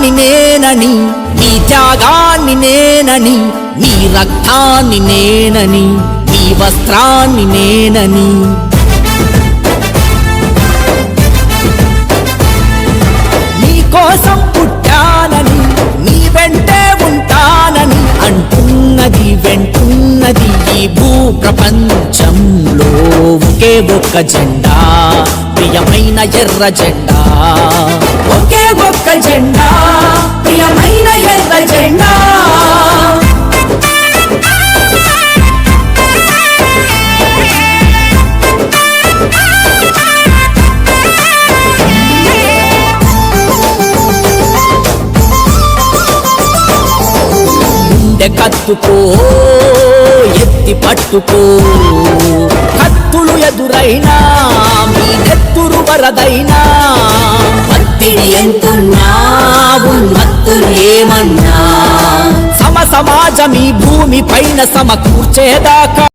ప్రాణాన్ని నేనని, నీ త్యాగాన్ని నేనని, నీ రక్తాన్ని నేనని, నీ వస్త్రాన్ని నేనని. నీ కోసం పుట్టానని, నీ వెంటే ఉంటానని అంటున్నది వెంటున్నది ఈ భూ ప్రపంచంలో ఒకే ఒక్క జెండా, ప్రియమైన ఎర్ర జెండా. ఒకే ఒక్క జెండా, ప్రియమైన ఎర్ర జెండా. గుండె కత్తుకో, ఎత్తి పట్టుకో, కత్తులు ఎదురైనా మీ నెత్తురు వరదైనా. ఒత్తిడి ఎంతున్నా, ఉన్మత్తులు ఏమన్నా, సమాజం ఈ భూమి పైన సమకూర్చేదాకా